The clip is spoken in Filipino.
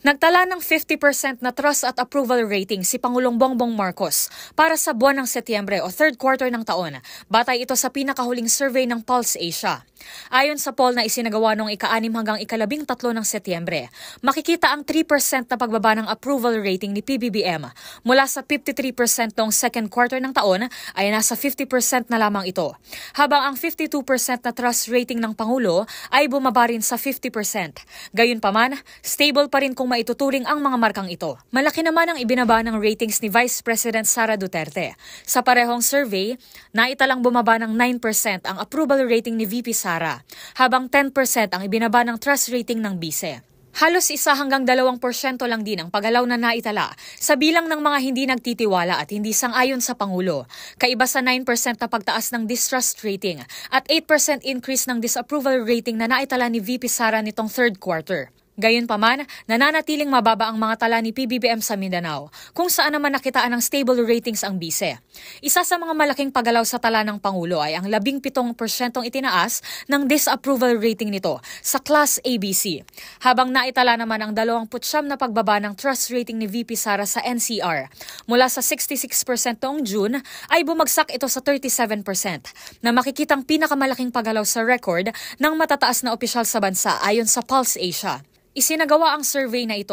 Nagtala ng 50% na trust at approval rating si Pangulong Bongbong Marcos para sa buwan ng Setyembre o third quarter ng taon. Batay ito sa pinakahuling survey ng Pulse Asia. Ayon sa poll na isinagawa noong ika-6 hanggang ika-13 ng Setyembre, makikita ang 3% na pagbaba ng approval rating ni PBBM. Mula sa 53% noong second quarter ng taon ay nasa 50% na lamang ito. Habang ang 52% na trust rating ng Pangulo ay bumaba rin sa 50%. Gayunpaman, stable pa rin kung maituturing ang mga markang ito. Malaki naman ang ibinaba ng ratings ni Vice President Sara Duterte. Sa parehong survey, naitalang bumaba ng 9% ang approval rating ni VP Sara, habang 10% ang ibinaba ng trust rating ng Bise. Halos 1 hanggang 2% lang din ang paggalaw na naitala sa bilang ng mga hindi nagtitiwala at hindi sang-ayon sa Pangulo. Kaiba sa 9% na pagtaas ng distrust rating at 8% increase ng disapproval rating na naitala ni VP Sara nitong third quarter. Gayunpaman, nananatiling mababa ang mga tala ni PBBM sa Mindanao, kung saan naman nakitaan ng stable ratings ang Bise. Isa sa mga malaking paggalaw sa tala ng Pangulo ay ang 17% itinaas ng disapproval rating nito sa Class ABC, habang naitala naman ang 29 na pagbaba ng trust rating ni VP Sara sa NCR. Mula sa 66% noong June ay bumagsak ito sa 37%, na makikitang pinakamalaking paggalaw sa record ng matataas na opisyal sa bansa ayon sa Pulse Asia. Isinagawa ang survey na ito